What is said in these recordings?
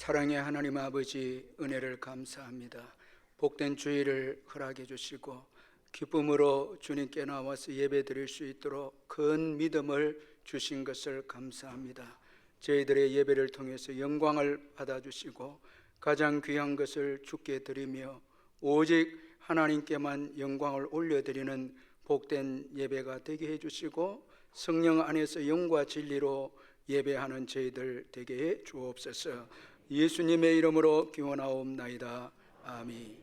사랑의 하나님 아버지, 은혜를 감사합니다. 복된 주일을 허락해 주시고 기쁨으로 주님께 나와서 예배 드릴 수 있도록 큰 믿음을 주신 것을 감사합니다. 저희들의 예배를 통해서 영광을 받아주시고 가장 귀한 것을 주께 드리며 오직 하나님께만 영광을 올려드리는 복된 예배가 되게 해주시고 성령 안에서 영과 진리로 예배하는 저희들 되게 해 주옵소서. 예수님의 이름으로 기원하옵나이다. 아멘.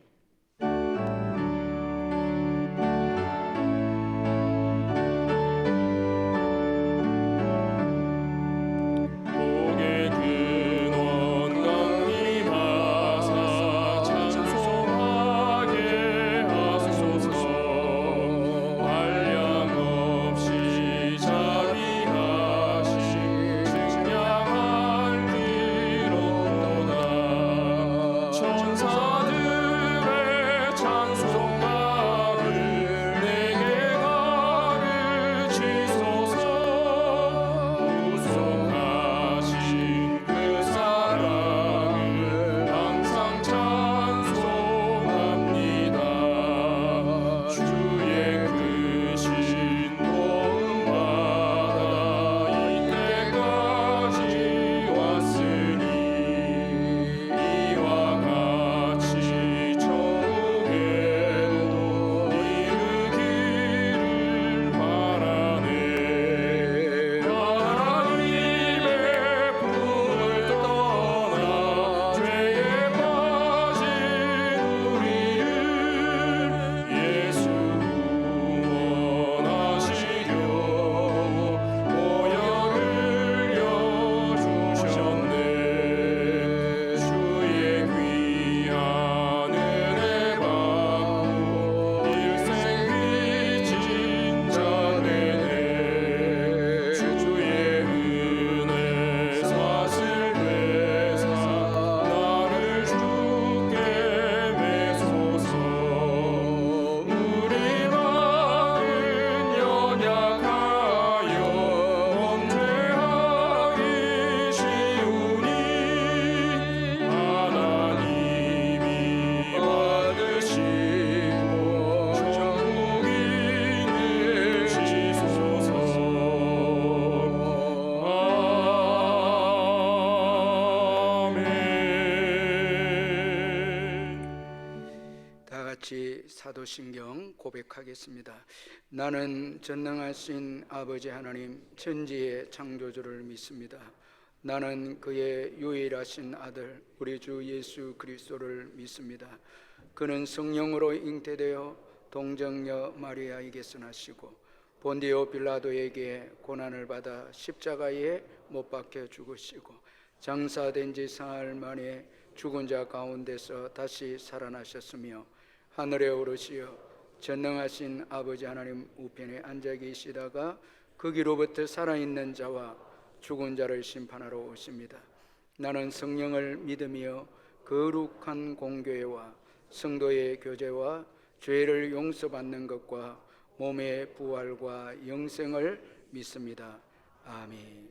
사도신경 고백하겠습니다. 나는 전능하신 아버지 하나님 천지의 창조주를 믿습니다. 나는 그의 유일하신 아들 우리 주 예수 그리스도를 믿습니다. 그는 성령으로 잉태되어 동정녀 마리아에게서 나시고 본디오 빌라도에게 고난을 받아 십자가에 못 박혀 죽으시고 장사된 지 사흘 만에 죽은 자 가운데서 다시 살아나셨으며 하늘에 오르시어 전능하신 아버지 하나님 우편에 앉아 계시다가 거기로부터 살아있는 자와 죽은 자를 심판하러 오십니다. 나는 성령을 믿으며 거룩한 공교회와 성도의 교제와 죄를 용서받는 것과 몸의 부활과 영생을 믿습니다. 아멘.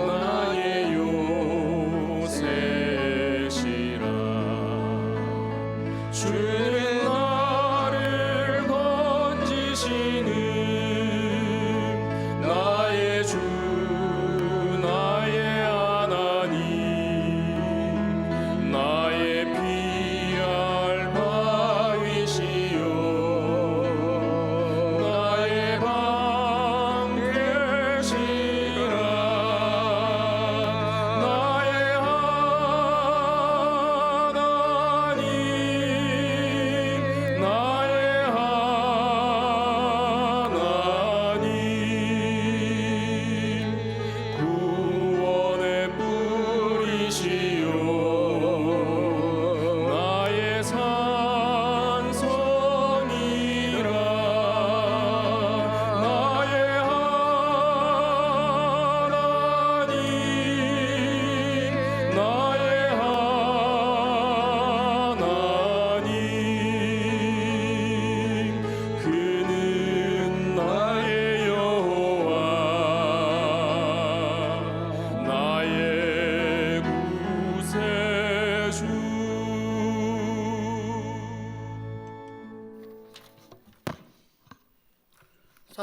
나의 요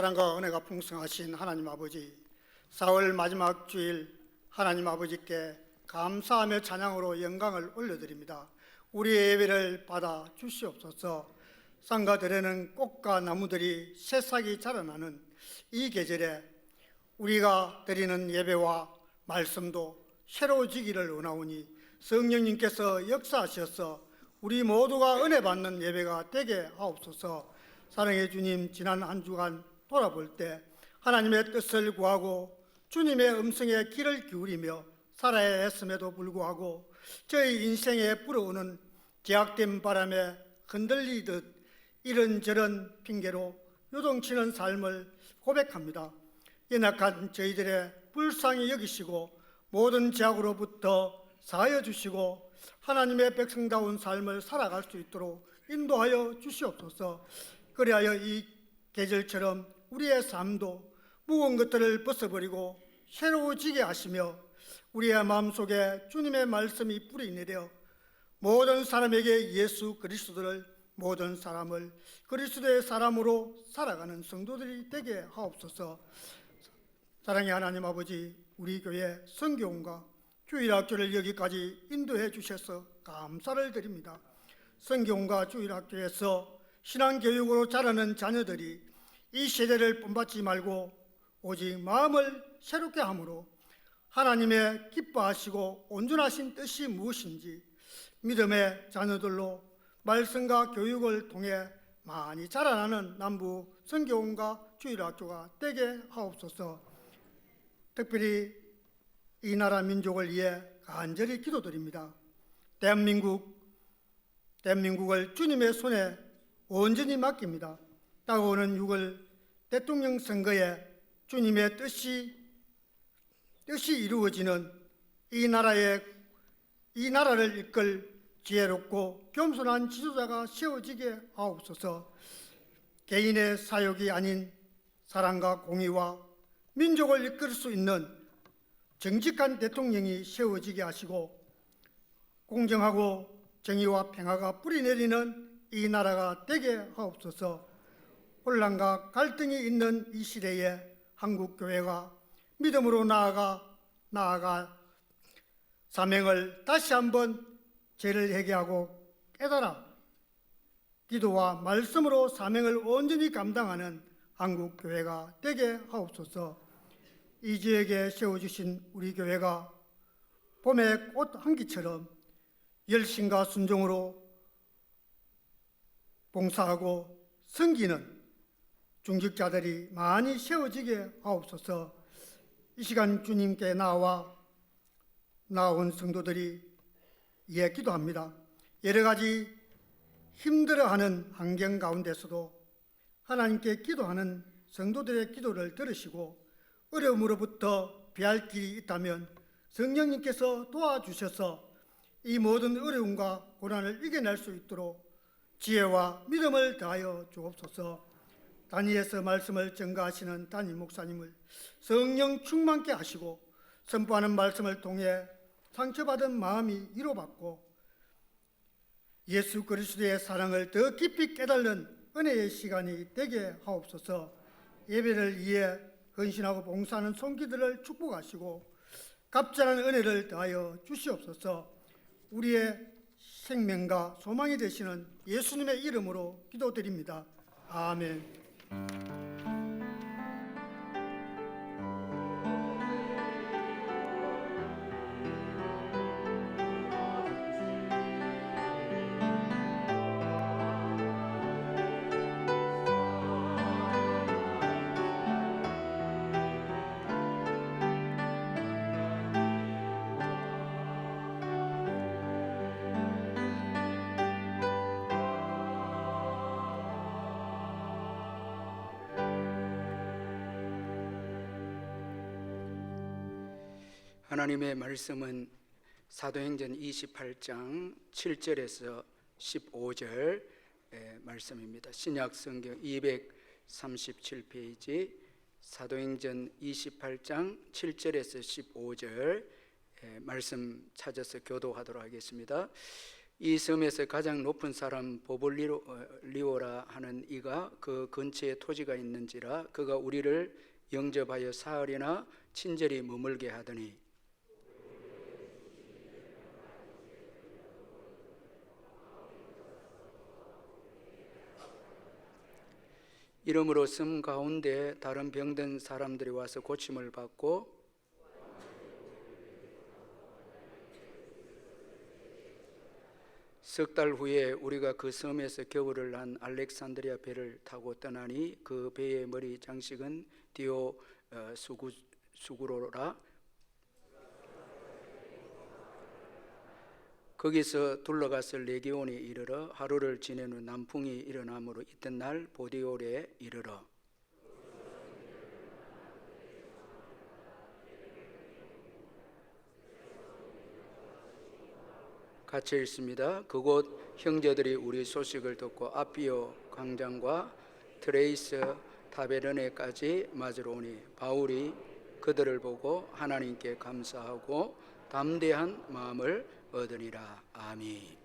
사랑과 은혜가 풍성하신 하나님 아버지, 4월 마지막 주일 하나님 아버지께 감사하며 찬양으로 영광을 올려드립니다. 우리의 예배를 받아 주시옵소서. 산과 들에는 꽃과 나무들이 새싹이 자라나는 이 계절에 우리가 드리는 예배와 말씀도 새로워지기를 원하오니 성령님께서 역사하셔서 우리 모두가 은혜 받는 예배가 되게 하옵소서. 사랑의 주님, 지난 한 주간 돌아볼 때 하나님의 뜻을 구하고 주님의 음성에 귀를 기울이며 살아야 했음에도 불구하고 저희 인생에 불어오는 제약된 바람에 흔들리듯 이런저런 핑계로 요동치는 삶을 고백합니다. 연약한 저희들의 불쌍히 여기시고 모든 제약으로부터 사하여 주시고 하나님의 백성다운 삶을 살아갈 수 있도록 인도하여 주시옵소서. 그리하여 이 계절처럼 우리의 삶도 무거운 것들을 벗어버리고 새로워지게 하시며 우리의 마음속에 주님의 말씀이 뿌리 내려 모든 사람에게 예수 그리스도를, 모든 사람을 그리스도의 사람으로 살아가는 성도들이 되게 하옵소서. 사랑의 하나님 아버지, 우리 교회 성교원과 주일학교를 여기까지 인도해 주셔서 감사를 드립니다. 성교원과 주일학교에서 신앙교육으로 자라는 자녀들이 이 세대를 본받지 말고 오직 마음을 새롭게 함으로 하나님의 기뻐하시고 온전하신 뜻이 무엇인지 믿음의 자녀들로 말씀과 교육을 통해 많이 자라나는 남부 성교원과 주일학교가 되게 하옵소서. 특별히 이 나라 민족을 위해 간절히 기도드립니다. 대한민국을 주님의 손에 온전히 맡깁니다. 다가오는 6월 대통령 선거에 주님의 뜻이 이루어지는 이 나라를 이끌 지혜롭고 겸손한 지도자가 세워지게 하옵소서. 개인의 사역이 아닌 사랑과 공의와 민족을 이끌 수 있는 정직한 대통령이 세워지게 하시고 공정하고 정의와 평화가 뿌리내리는 이 나라가 되게 하옵소서. 혼란과 갈등이 있는 이 시대에 한국교회가 믿음으로 나아가 사명을 다시 한번 죄를 회개하고 깨달아 기도와 말씀으로 사명을 온전히 감당하는 한국교회가 되게 하옵소서. 이 지역에 세워주신 우리 교회가 봄의 꽃 한기처럼 열심과 순종으로 봉사하고 섬기는 중직자들이 많이 세워지게 하옵소서. 이 시간 주님께 나온 성도들이 기도합니다. 여러 가지 힘들어하는 환경 가운데서도 하나님께 기도하는 성도들의 기도를 들으시고 어려움으로부터 피할 길이 있다면 성령님께서 도와주셔서 이 모든 어려움과 고난을 이겨낼 수 있도록 지혜와 믿음을 다하여 주옵소서. 단위에서 말씀을 전가하시는 담임 목사님을 성령 충만케 하시고 선포하는 말씀을 통해 상처받은 마음이 위로받고 예수 그리스도의 사랑을 더 깊이 깨달는 은혜의 시간이 되게 하옵소서. 예배를 위해 헌신하고 봉사하는 손길들을 축복하시고 갑절한 은혜를 더하여 주시옵소서. 우리의 생명과 소망이 되시는 예수님의 이름으로 기도드립니다. 아멘. 하나님의 말씀은 사도행전 28장 7절에서 15절 말씀입니다. 신약 성경 237페이지 사도행전 28장 7절에서 15절 말씀 찾아서 교도하도록 하겠습니다. 이 섬에서 가장 높은 사람 보블리오라 하는 이가 그 근처에 토지가 있는지라 그가 우리를 영접하여 사흘이나 친절히 머물게 하더니 이러므로 섬 가운데 다른 병든 사람들이 와서 고침을 받고 석 달 후에 우리가 그 섬에서 겨울을 난 알렉산드리아 배를 타고 떠나니 그 배의 머리 장식은 수구로라. 거기서 둘러가서 레기온에 이르러 하루를 지낸 후 남풍이 일어나므로 이튿날 보디올에 이르러 갇혀 있습니다. 그곳 형제들이 우리 소식을 듣고 아피오 광장과 트레이스 타베르네까지 맞으러 오니 바울이 그들을 보고 하나님께 감사하고 담대한 마음을 얻으니라. 아멘.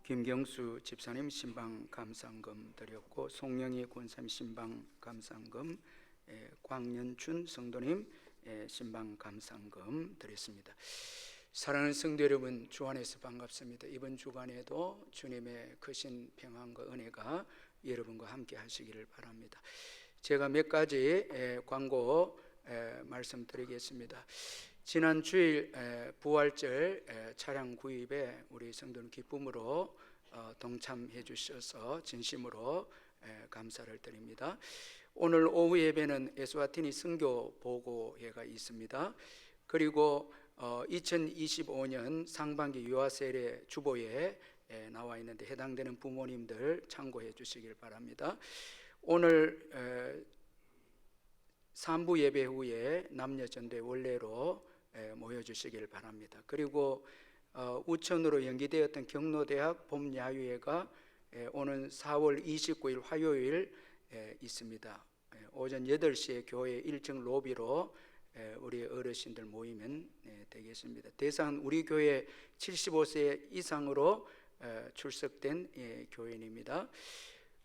김경수 집사님 신방 감상금 드렸고 송영희 권사님 신방 감상금, 광년춘 성도님 신방 감상금 드렸습니다. 사랑하는 성도 여러분, 주 안에서 반갑습니다. 이번 주간에도 주님의 크신 평안과 은혜가 여러분과 함께 하시기를 바랍니다. 제가 몇 가지 광고 말씀드리겠습니다. 지난 주일 부활절 차량 구입에 우리 성도는 기쁨으로 동참해 주셔서 진심으로 감사를 드립니다. 오늘 오후 예배는 에스와티니 선교 보고회가 있습니다. 그리고 2025년 상반기 유아세례 주보에 나와 있는데 해당되는 부모님들 참고해 주시길 바랍니다. 오늘 3부 예배 후에 남녀전도회 원례로 모여주시길 바랍니다. 그리고 우천으로 연기되었던 경로대학 봄야유회가 오는 4월 29일 화요일 있습니다. 오전 8시에 교회 1층 로비로 우리 어르신들 모이면 되겠습니다. 대상 우리 교회 75세 이상으로 출석된 교인입니다.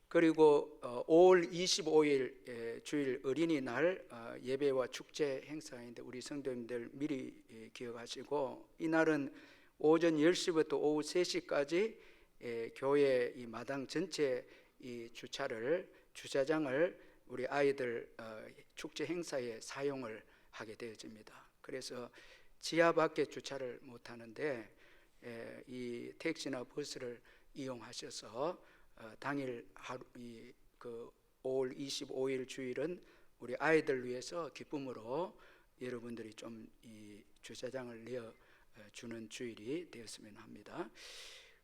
그리고 5월 25일 주일 어린이날 예배와 축제 행사인데 우리 성도님들 미리 기억하시고, 이날은 오전 10시부터 오후 3시까지 교회 이 마당 전체 이 주차장을 우리 아이들 축제 행사에 사용을 하게 되어집니다. 그래서 지하 밖에 주차를 못 하는데 이 택시나 버스를 이용하셔서 당일 하루 그 5월 25일 주일은 우리 아이들 위해서 기쁨으로 여러분들이 좀 이 주차장을 내어 주는 주일이 되었으면 합니다.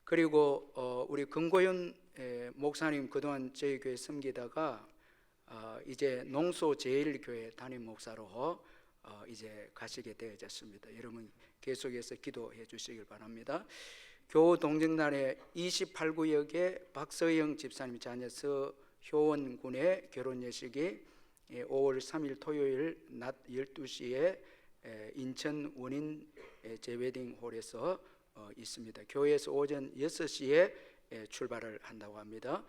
그리고 우리 금고윤 목사님 그동안 저희 교회 섬기다가 이제 농소제일교회 담임 목사로 이제 가시게 되어졌습니다. 여러분 계속해서 기도해 주시길 바랍니다. 교우동정단의 28구역의 박서영 집사님 자녀 서효원 군의 결혼 예식이 5월 3일 토요일 낮 12시에 인천 원인 제웨딩홀에서 있습니다. 교회에서 오전 6시에 출발을 한다고 합니다.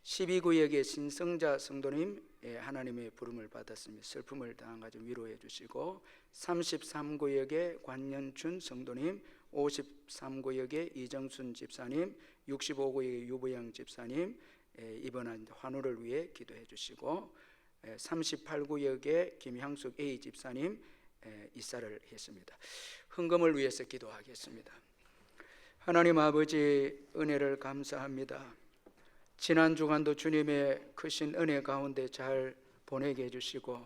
12구역의 신성자 성도님 하나님의 부름을 받았으며 슬픔을 당한 가정 위로해 주시고, 33구역의 관연춘 성도님, 53구역의 이정순 집사님, 65구역의 유부영 집사님 이번한 환우를 위해 기도해 주시고, 38구역의 김향숙 A 집사님 이사를 했습니다. 헌금을 위해서 기도하겠습니다. 하나님 아버지, 은혜를 감사합니다. 지난 주간도 주님의 크신 은혜 가운데 잘 보내게 해주시고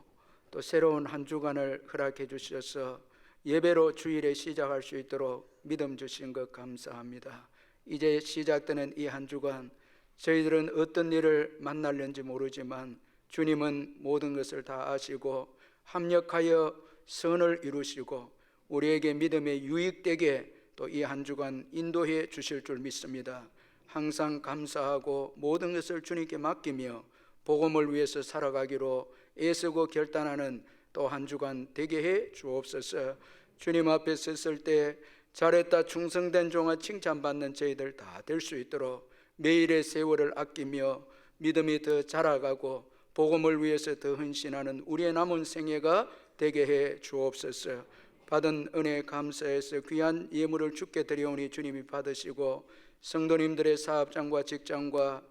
또 새로운 한 주간을 허락해 주셔서 예배로 주일에 시작할 수 있도록 믿음 주신 것 감사합니다. 이제 시작되는 이 한 주간 저희들은 어떤 일을 만날는지 모르지만 주님은 모든 것을 다 아시고 합력하여 선을 이루시고 우리에게 믿음에 유익되게 또 이 한 주간 인도해 주실 줄 믿습니다. 항상 감사하고 모든 것을 주님께 맡기며 복음을 위해서 살아가기로 애쓰고 결단하는 또 한 주간 되게 해 주옵소서. 주님 앞에 섰을 때 잘했다 충성된 종아 칭찬받는 저희들 다 될 수 있도록 매일의 세월을 아끼며 믿음이 더 자라가고 복음을 위해서 더 헌신하는 우리의 남은 생애가 되게 해 주옵소서. 받은 은혜 감사해서 귀한 예물을 주께 드려오니 주님이 받으시고 성도님들의 사업장과 직장과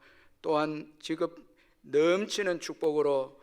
또한 지급 넘치는 축복으로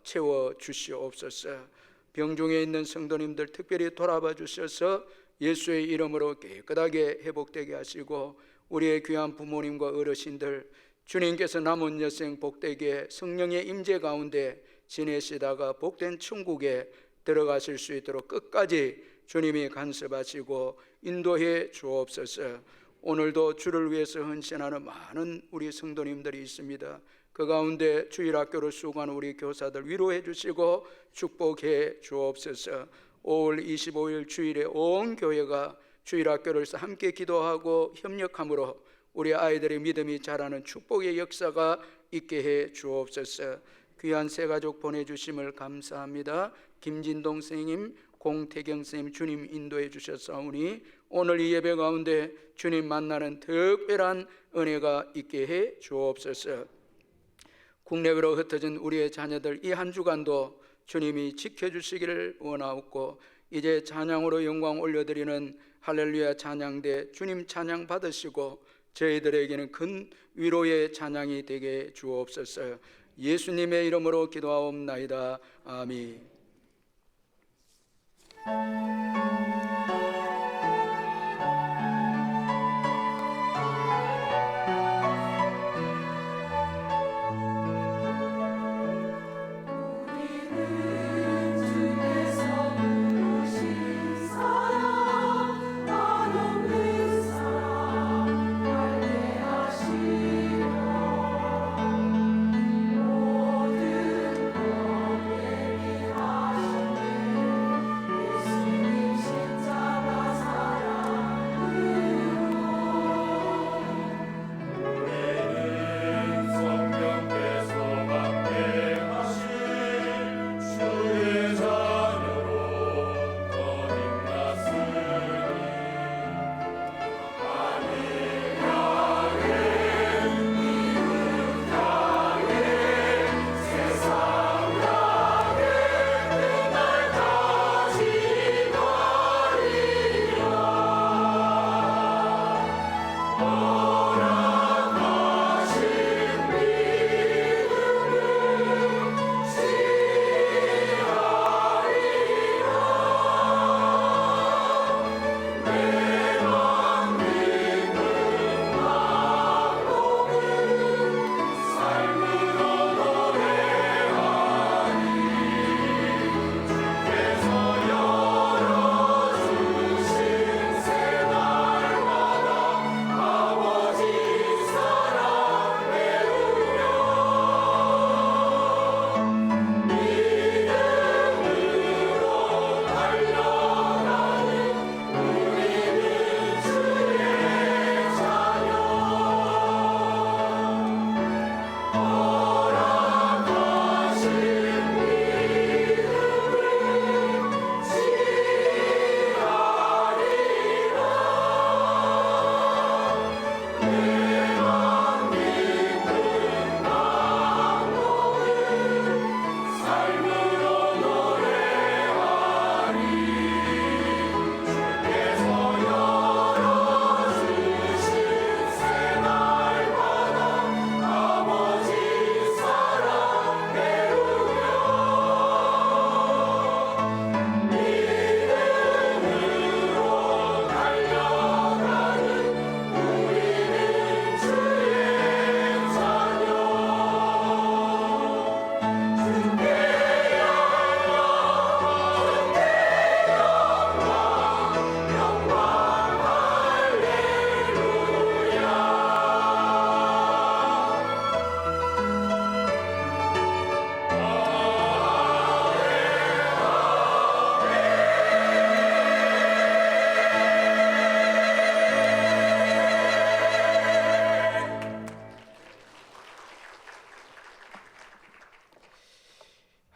채워 주시옵소서. 병중에 있는 성도님들 특별히 돌아봐 주셔서 예수의 이름으로 깨끗하게 회복되게 하시고 우리의 귀한 부모님과 어르신들 주님께서 남은 여생 복되게 성령의 임재 가운데 지내시다가 복된 천국에 들어가실 수 있도록 끝까지 주님이 간섭하시고 인도해 주옵소서. 오늘도 주를 위해서 헌신하는 많은 우리 성도님들이 있습니다. 그 가운데 주일학교로 수고하는 우리 교사들 위로해 주시고 축복해 주옵소서. 5월 25일 주일에 온 교회가 주일학교를 함께 기도하고 협력함으로 우리 아이들의 믿음이 자라는 축복의 역사가 있게 해 주옵소서. 귀한 새 가족 보내주심을 감사합니다. 김진동 선생님, 공태경 선생님 주님 인도해 주셨사오니 오늘 이 예배 가운데 주님 만나는 특별한 은혜가 있게 해 주옵소서. 국내외로 흩어진 우리의 자녀들 이 한 주간도 주님이 지켜주시기를 원하옵고 이제 찬양으로 영광 올려드리는 할렐루야 찬양대 주님 찬양 받으시고 저희들에게는 큰 위로의 찬양이 되게 주옵소서. 예수님의 이름으로 기도하옵나이다. 아멘.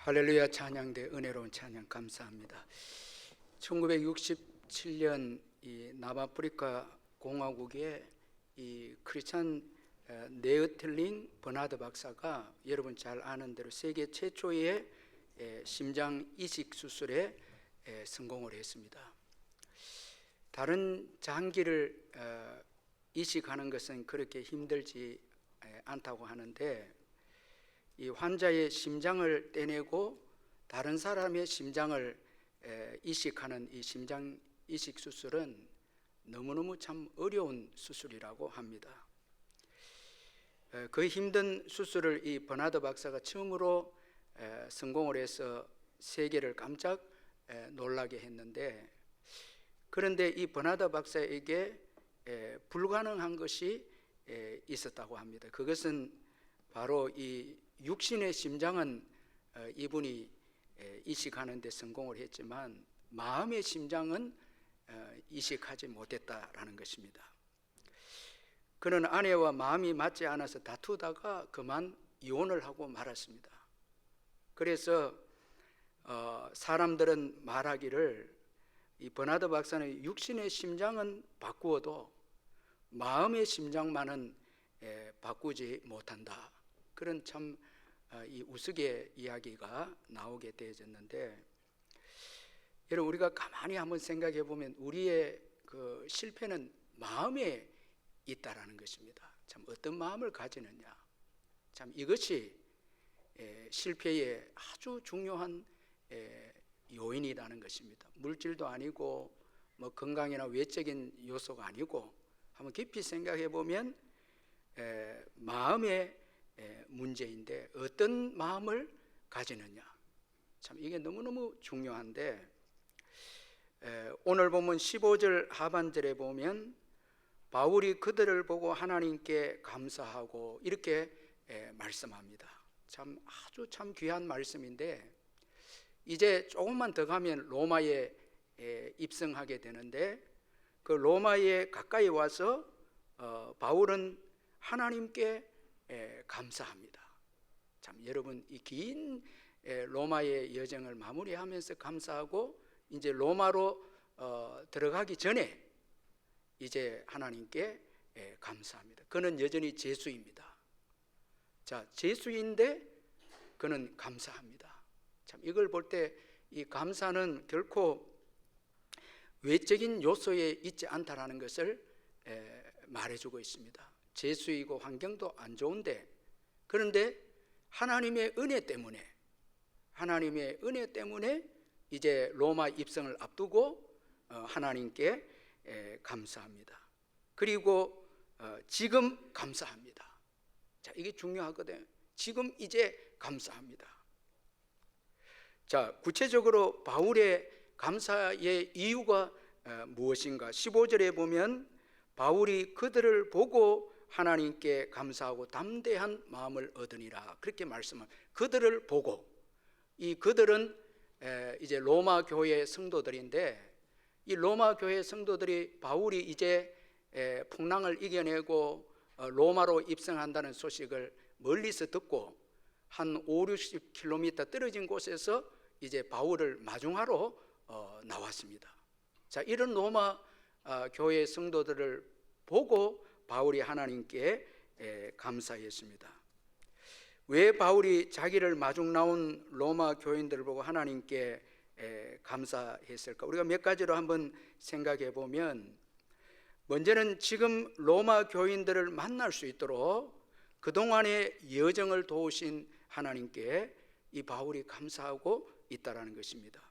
할렐루야. 찬양대 은혜로운 찬양 감사합니다. 1967년 이 남아프리카 공화국의 이 크리스찬 네어틀링 버나드 박사가 여러분 잘 아는 대로 세계 최초의 심장 이식 수술에 성공을 했습니다. 다른 장기를 이식하는 것은 그렇게 힘들지 않다고 하는데 이 환자의 심장을 떼내고 다른 사람의 심장을 이식하는 이 심장 이식 수술은 너무너무 참 어려운 수술이라고 합니다. 그 힘든 수술을 이 버나드 박사가 처음으로 성공을 해서 세계를 깜짝 놀라게 했는데, 그런데 이 버나드 박사에게 불가능한 것이 있었다고 합니다. 그것은 바로 이 육신의 심장은 이분이 이식하는 데 성공을 했지만 마음의 심장은 이식하지 못했다라는 것입니다. 그는 아내와 마음이 맞지 않아서 다투다가 그만 이혼을 하고 말았습니다. 그래서 사람들은 말하기를 이 버나드 박사는 육신의 심장은 바꾸어도 마음의 심장만은 바꾸지 못한다. 그런 참 이 우스개 이야기가 나오게 되어졌는데, 여러분 우리가 가만히 한번 생각해 보면 우리의 그 실패는 마음에 있다라는 것입니다. 참 어떤 마음을 가지느냐, 참 이것이 실패의 아주 중요한 요인이라는 것입니다. 물질도 아니고 뭐 건강이나 외적인 요소가 아니고 한번 깊이 생각해 보면 마음의 문제인데 어떤 마음을 가지느냐, 참 이게 너무너무 중요한데 오늘 보면 15절 하반절에 보면 바울이 그들을 보고 하나님께 감사하고 이렇게 말씀합니다. 참 아주 참 귀한 말씀인데 이제 조금만 더 가면 로마에 입성하게 되는데 그 로마에 가까이 와서 바울은 하나님께 감사합니다. 참 여러분 이 긴 로마의 여정을 마무리하면서 감사하고 이제 로마로 들어가기 전에 이제 하나님께 감사합니다. 그는 여전히 죄수입니다. 자, 죄수인데 그는 감사합니다. 참 이걸 볼 때 이 감사는 결코 외적인 요소에 있지 않다라는 것을 말해주고 있습니다. 죄수이고 환경도 안 좋은데 그런데 하나님의 은혜 때문에 이제 로마 입성을 앞두고 하나님께 감사합니다. 그리고 지금 감사합니다. 자, 이게 중요하거든요. 지금 이제 감사합니다. 자, 구체적으로 바울의 감사의 이유가 무엇인가? 15절에 보면 바울이 그들을 보고 하나님께 감사하고 담대한 마음을 얻으니라 그렇게 말씀합니다. 그들을 보고, 이 그들은 이제 로마 교회 성도들인데 이 로마 교회 성도들이 바울이 이제 풍랑을 이겨내고 로마로 입성한다는 소식을 멀리서 듣고 한 50-60km 떨어진 곳에서 이제 바울을 마중하러 나왔습니다. 자, 이런 로마 교회 성도들을 보고 바울이 하나님께 감사했습니다. 왜 바울이 자기를 마중 나온 로마 교인들을 보고 하나님께 감사했을까? 우리가 몇 가지로 한번 생각해 보면, 먼저는 지금 로마 교인들을 만날 수 있도록 그동안의 여정을 도우신 하나님께 이 바울이 감사하고 있다라는 것입니다.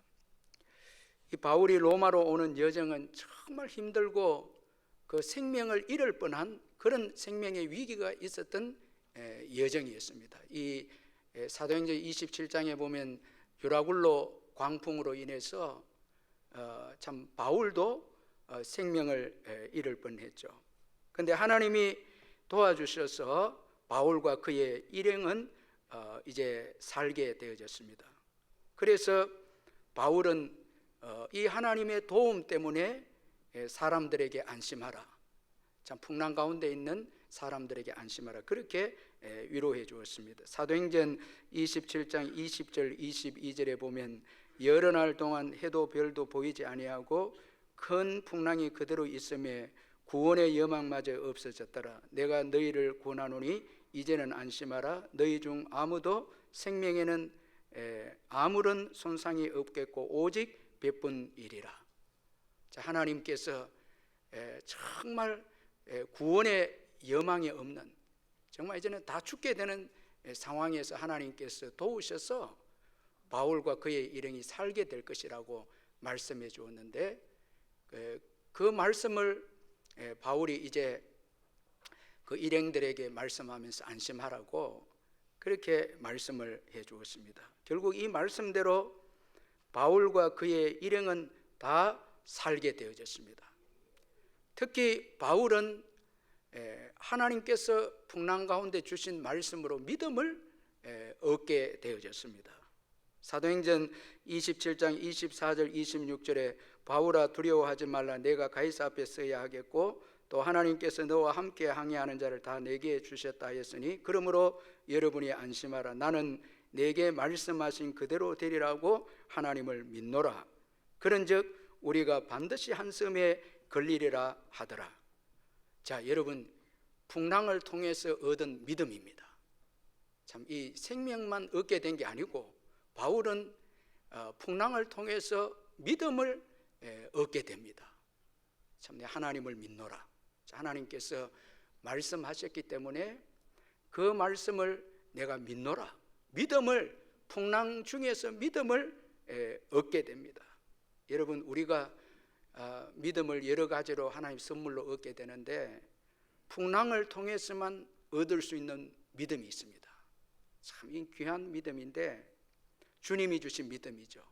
이 바울이 로마로 오는 여정은 정말 힘들고 그 생명을 잃을 뻔한 그런 생명의 위기가 있었던 여정이었습니다. 이 사도행전 27장에 보면 유라굴로 광풍으로 인해서 참 바울도 생명을 잃을 뻔했죠. 그런데 하나님이 도와주셔서 바울과 그의 일행은 이제 살게 되어졌습니다. 그래서 바울은 이 하나님의 도움 때문에 사람들에게 안심하라, 참 풍랑 가운데 있는 사람들에게 안심하라 그렇게 위로해 주었습니다. 사도행전 27장 20절 22절에 보면 여러 날 동안 해도 별도 보이지 아니하고 큰 풍랑이 그대로 있음에 구원의 여망마저 없어졌더라. 내가 너희를 권하노니 이제는 안심하라. 너희 중 아무도 생명에는 아무런 손상이 없겠고 오직 베푼이리라. 자, 하나님께서 정말 구원의 여망이 없는, 정말 이제는 다 죽게 되는 상황에서 하나님께서 도우셔서 바울과 그의 일행이 살게 될 것이라고 말씀해 주었는데 그 말씀을 바울이 이제 그 일행들에게 말씀하면서 안심하라고 그렇게 말씀을 해 주었습니다. 결국 이 말씀대로 바울과 그의 일행은 다 살게 되어졌습니다. 특히 바울은 하나님께서 풍랑 가운데 주신 말씀으로 믿음을 얻게 되어졌습니다. 사도행전 27장 24절 26절에 바울아 두려워하지 말라. 내가 가이사 앞에 서야 하겠고 또 하나님께서 너와 함께 항해하는 자를 다 내게 주셨다 하였으니 그러므로 여러분이 안심하라. 나는 내게 말씀하신 그대로 되리라고 하나님을 믿노라. 그런즉 우리가 반드시 한 섬에 걸리리라 하더라. 자, 여러분, 풍랑을 통해서 얻은 믿음입니다. 참 이 생명만 얻게 된 게 아니고 바울은 풍랑을 통해서 믿음을 얻게 됩니다. 참 내 하나님을 믿노라. 하나님께서 말씀하셨기 때문에 그 말씀을 내가 믿노라. 믿음을, 풍랑 중에서 믿음을 얻게 됩니다. 여러분, 우리가 믿음을 여러 가지로 하나님 선물로 얻게 되는데 풍랑을 통해서만 얻을 수 있는 믿음이 있습니다. 참 귀한 믿음인데 주님이 주신 믿음이죠.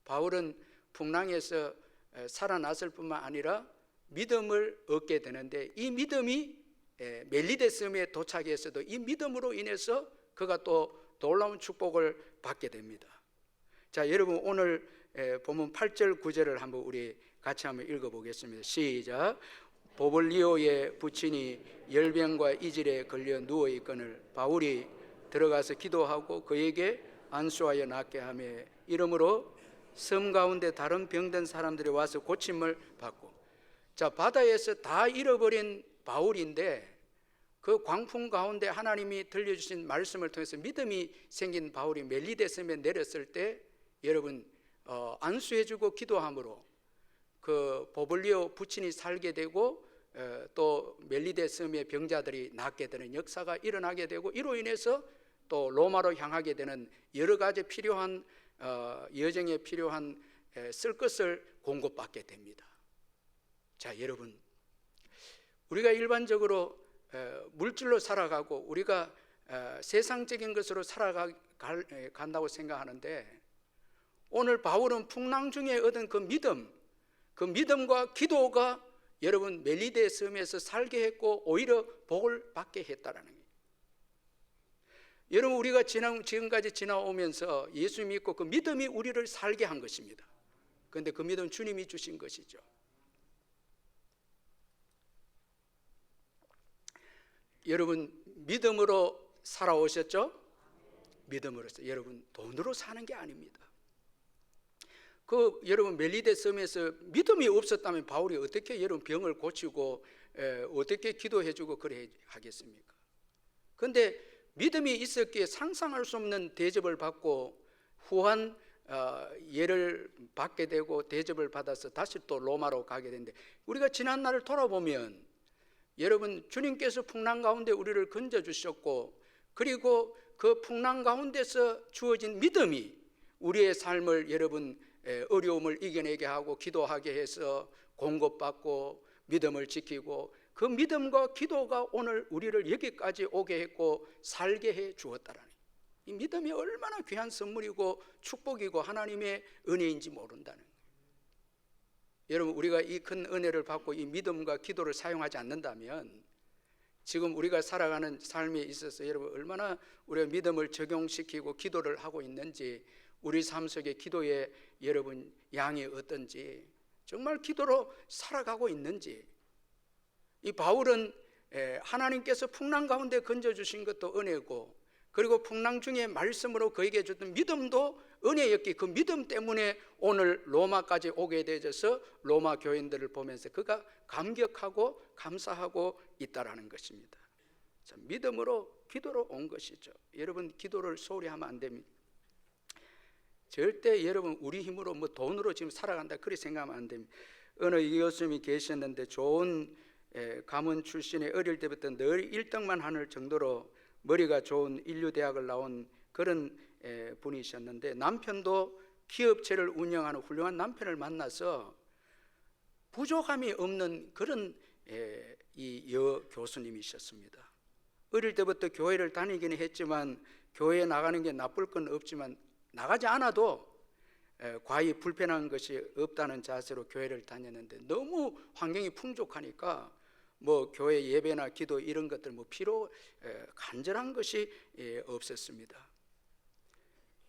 바울은 풍랑에서 살아났을 뿐만 아니라 믿음을 얻게 되는데 이 믿음이 멜리데 섬에 도착해서도 이 믿음으로 인해서 그가 또 놀라운 축복을 받게 됩니다. 자, 여러분 오늘 본문 8절 9절을 한번 우리 같이 한번 읽어보겠습니다. 시작. 보블리오의 부친이 열병과 이질에 걸려 누워있거늘 바울이 들어가서 기도하고 그에게 안수하여 낫게 하며 이러므로 섬 가운데 다른 병든 사람들이 와서 고침을 받고, 자, 바다에서 다 잃어버린 바울인데 그 광풍 가운데 하나님이 들려주신 말씀을 통해서 믿음이 생긴 바울이 멜리데 섬에 내렸을 때 여러분 안수해주고 기도함으로 그 보블리오 부친이 살게 되고 또 멜리데 섬의 병자들이 낫게 되는 역사가 일어나게 되고 이로 인해서 또 로마로 향하게 되는 여러 가지 필요한 여정에 필요한 쓸 것을 공급받게 됩니다. 자, 여러분, 우리가 일반적으로 물질로 살아가고 우리가 세상적인 것으로 살아간다고 생각하는데 오늘 바울은 풍랑 중에 얻은 그 믿음과 기도가 여러분 멜리데 섬에서 살게 했고 오히려 복을 받게 했다라는 거예요. 여러분, 우리가 지금까지 지나오면서 예수 믿고 그 믿음이 우리를 살게 한 것입니다. 그런데 그 믿음 주님이 주신 것이죠. 여러분, 믿음으로 살아오셨죠? 믿음으로서. 여러분, 돈으로 사는 게 아닙니다. 여러분 멜리데 섬에서 믿음이 없었다면 바울이 어떻게 여러분 병을 고치고 어떻게 기도해주고 그래 하겠습니까? 그런데 믿음이 있었기에 상상할 수 없는 대접을 받고 후한 예를 받게 되고 대접을 받아서 다시 또 로마로 가게 되는데 우리가 지난 날을 돌아보면 여러분 주님께서 풍랑 가운데 우리를 건져주셨고 그리고 그 풍랑 가운데서 주어진 믿음이 우리의 삶을 여러분 어려움을 이겨내게 하고 기도하게 해서 공급받고 믿음을 지키고 그 믿음과 기도가 오늘 우리를 여기까지 오게 했고 살게 해 주었다라니, 이 믿음이 얼마나 귀한 선물이고 축복이고 하나님의 은혜인지 모른다는 거예요. 여러분, 우리가 이 큰 은혜를 받고 이 믿음과 기도를 사용하지 않는다면 지금 우리가 살아가는 삶에 있어서 여러분 얼마나 우리가 믿음을 적용시키고 기도를 하고 있는지, 우리 삶 속에 기도의 여러분 양이 어떤지, 정말 기도로 살아가고 있는지. 이 바울은 하나님께서 풍랑 가운데 건져주신 것도 은혜고 그리고 풍랑 중에 말씀으로 그에게 줬던 믿음도 은혜였기, 그 믿음 때문에 오늘 로마까지 오게 되어서 로마 교인들을 보면서 그가 감격하고 감사하고 있다라는 것입니다. 자, 믿음으로 기도로 온 것이죠. 여러분, 기도를 소홀히 하면 안 됩니다. 절대 여러분 우리 힘으로 뭐 돈으로 지금 살아간다 그렇게 생각하면 안 됩니다. 어느 교수님이 계셨는데 좋은 가문 출신의 어릴 때부터 늘 1등만 하는 정도로 머리가 좋은 인류대학을 나온 그런 분이셨는데 남편도 기업체를 운영하는 훌륭한 남편을 만나서 부족함이 없는 그런 이 교수님이셨습니다. 어릴 때부터 교회를 다니기는 했지만 교회에 나가는 게 나쁠 건 없지만 나가지 않아도 과히 불편한 것이 없다는 자세로 교회를 다녔는데 너무 환경이 풍족하니까 뭐 교회 예배나 기도 이런 것들 뭐 필요 간절한 것이 없었습니다.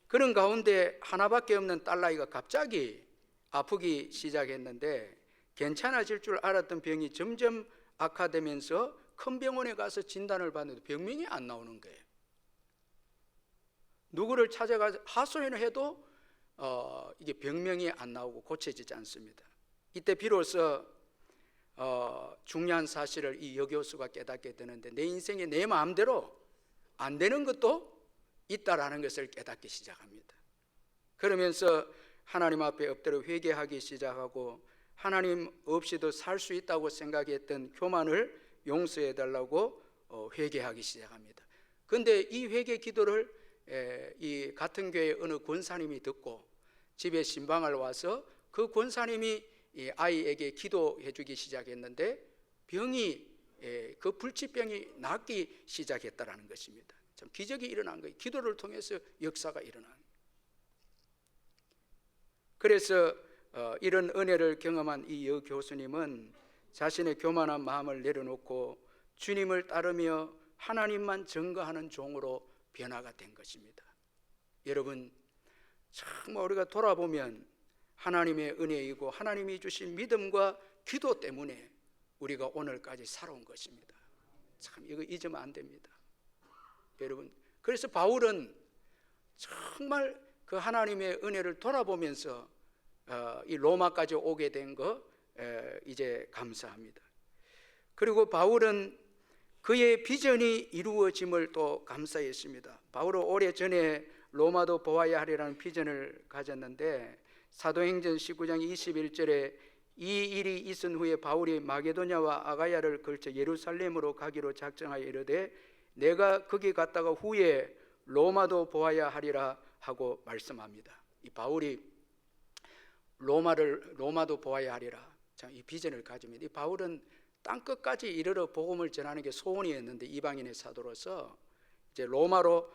그런 가운데 하나밖에 없는 딸아이가 갑자기 아프기 시작했는데 괜찮아질 줄 알았던 병이 점점 악화되면서 큰 병원에 가서 진단을 받는데 병명이 안 나오는 거예요. 누구를 찾아가서 하소연을 해도 이게 병명이 안 나오고 고쳐지지 않습니다. 이때 비로소 중요한 사실을 이 여교수가 깨닫게 되는데 내 인생에 내 마음대로 안 되는 것도 있다라는 것을 깨닫기 시작합니다. 그러면서 하나님 앞에 엎드려 회개하기 시작하고 하나님 없이도 살 수 있다고 생각했던 교만을 용서해 달라고 회개하기 시작합니다. 그런데 이 회개 기도를 이 같은 교회 어느 권사님이 듣고 집에 신방을 와서 그 권사님이 이 아이에게 기도해 주기 시작했는데 병이 그 불치병이 낫기 시작했다라는 것입니다. 참 기적이 일어난 거예요. 기도를 통해서 역사가 일어난. 그래서 이런 은혜를 경험한 이 여교수님은 자신의 교만한 마음을 내려놓고 주님을 따르며 하나님만 증거하는 종으로 변화가 된 것입니다. 여러분, 정말 우리가 돌아보면 하나님의 은혜이고 하나님이 주신 믿음과 기도 때문에 우리가 오늘까지 살아온 것입니다. 참 이거 잊으면 안 됩니다. 여러분, 그래서 바울은 정말 그 하나님의 은혜를 돌아보면서 이 로마까지 오게 된 거 이제 감사합니다. 그리고 바울은 그의 비전이 이루어짐을 또 감사했습니다. 바울은 오래전에 로마도 보아야 하리라는 비전을 가졌는데 사도행전 19장 21절에 이 일이 있은 후에 바울이 마게도냐와 아가야를 걸쳐 예루살렘으로 가기로 작정하여 이르되 내가 거기 갔다가 후에 로마도 보아야 하리라 하고 말씀합니다. 이 바울이 로마도 보아야 하리라, 이 비전을 가지면 이 바울은 땅끝까지 이르러 복음을 전하는 게 소원이었는데 이방인의 사도로서 이제 로마로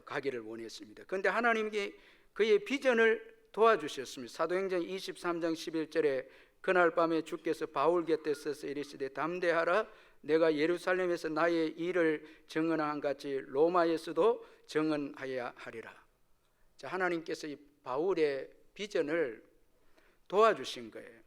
가기를 원했습니다. 그런데 하나님이 그의 비전을 도와주셨습니다. 사도행전 23장 11절에 그날 밤에 주께서 바울 곁에 서서 이르시되 담대하라, 내가 예루살렘에서 나의 일을 증언한 같이 로마에서도 증언하여야 하리라. 자, 하나님께서 이 바울의 비전을 도와주신 거예요.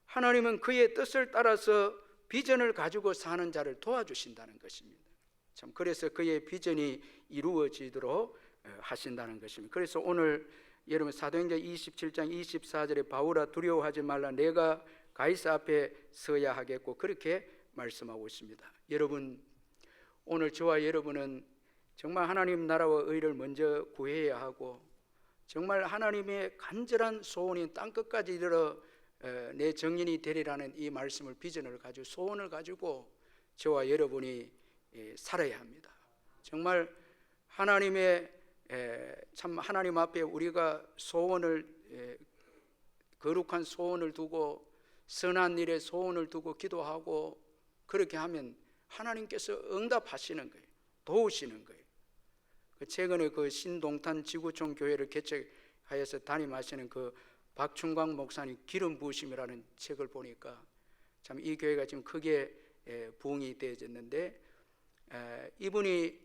하나님은 그의 뜻을 따라서 비전을 가지고 사는 자를 도와주신다는 것입니다. 참 그래서 그의 비전이 이루어지도록 하신다는 것입니다. 그래서 오늘 여러분 사도행전 27장 24절에 바울아 두려워하지 말라, 내가 가이사 앞에 서야 하겠고 그렇게 말씀하고 있습니다. 여러분, 오늘 저와 여러분은 정말 하나님 나라와 의를 먼저 구해야 하고 정말 하나님의 간절한 소원인 땅끝까지 이르러 내 정인이 되리라는 이 말씀을 비전을 가지고 소원을 가지고 저와 여러분이 살아야 합니다. 정말 하나님의 참 하나님 앞에 우리가 소원을 거룩한 소원을 두고 선한 일에 소원을 두고 기도하고 그렇게 하면 하나님께서 응답하시는 거예요. 도우시는 거예요. 최근에 그 신동탄 지구촌 교회를 개척하여서 담임하시는 그 박충광 목사님 기름 부으심이라는 책을 보니까 참 이 교회가 지금 크게 부흥이 되어졌는데 이분이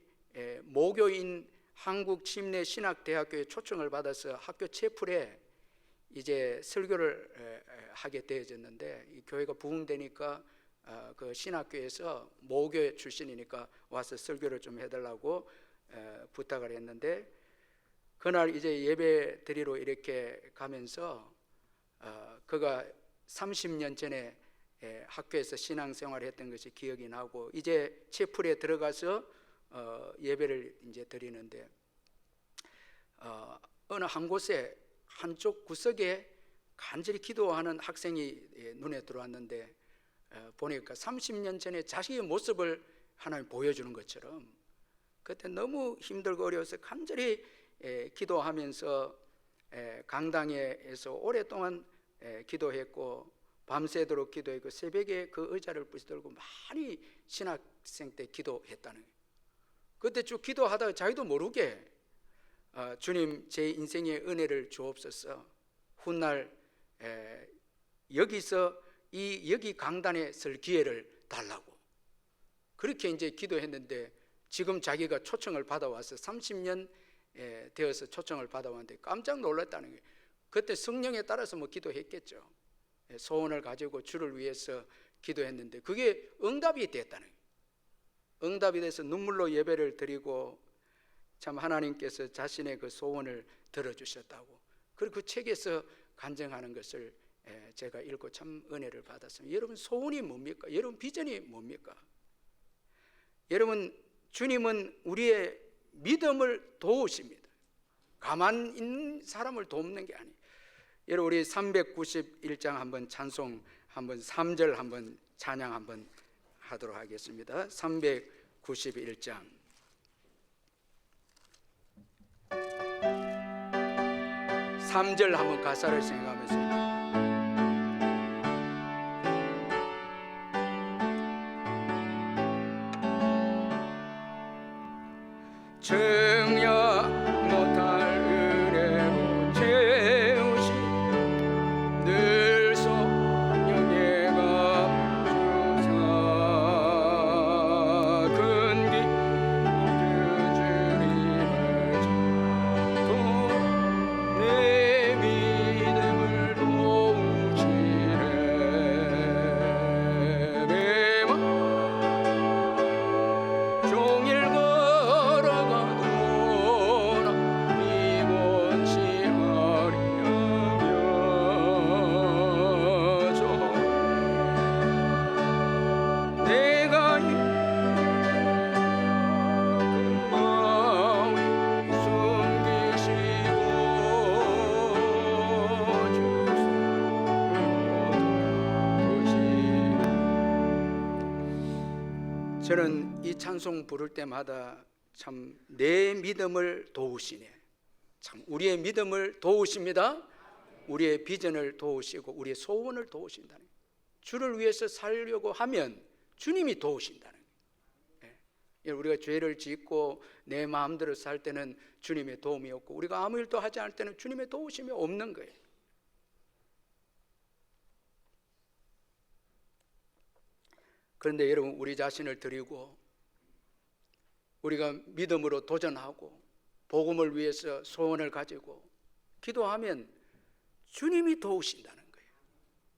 모교인 한국 침례 신학대학교에 초청을 받아서 학교 채플에 이제 설교를 하게 되어졌는데 이 교회가 부흥되니까 그 신학교에서 모교 출신이니까 와서 설교를 좀 해달라고 부탁을 했는데 그날 이제 예배 드리러 이렇게 가면서 그가 30년 전에 학교에서 신앙생활을 했던 것이 기억이 나고 이제 채플에 들어가서 예배를 이제 드리는데 어느 한 곳에 한쪽 구석에 간절히 기도하는 학생이 눈에 들어왔는데 보니까 30년 전에 자식의 모습을 하나님 보여주는 것처럼 그때 너무 힘들고 어려워서 간절히 기도하면서 강당에서 오랫동안 기도했고 밤새도록 기도했고 새벽에 그 의자를 부시들고 많이 신학생 때 기도했다는 거예요. 그때 쭉 기도하다가 자기도 모르게 주님 제 인생의 은혜를 주옵소서, 훗날 여기서 여기 강단에 설 기회를 달라고 그렇게 이제 기도했는데 지금 자기가 초청을 받아와서 30년 되어서 초청을 받아왔는데 깜짝 놀랐다는 거예요. 그때 성령에 따라서 뭐 기도했겠죠. 소원을 가지고 주를 위해서 기도했는데 그게 응답이 됐다는 거예요. 응답이 돼서 눈물로 예배를 드리고 참 하나님께서 자신의 그 소원을 들어주셨다고. 그리고 그 책에서 간증하는 것을 제가 읽고 참 은혜를 받았습니다. 여러분 소원이 뭡니까? 여러분 비전이 뭡니까? 여러분 주님은 우리의 믿음을 도우십니다. 가만 있는 사람을 돕는 게 아니에요. 여러분 우리 391장 한번 찬송 한번 3절 한번 찬양 한번 하도록 하겠습니다. 391장 3절 한번 가사를 생각하면서 정녕 못할 은혜로 채우신 늘 성령의 감주사 근기 모든 주님을 찾고 내 믿음을 도우시네 매번 종일 저는 이 찬송 부를 때마다 참 내 믿음을 도우시네, 참 우리의 믿음을 도우십니다. 우리의 비전을 도우시고 우리의 소원을 도우신다는 거예요. 주를 위해서 살려고 하면 주님이 도우신다는 거예요. 우리가 죄를 짓고 내 마음대로 살 때는 주님의 도움이 없고 우리가 아무 일도 하지 않을 때는 주님의 도우심이 없는 거예요. 그런데 여러분 우리 자신을 드리고 우리가 믿음으로 도전하고 복음을 위해서 소원을 가지고 기도하면 주님이 도우신다는 거예요.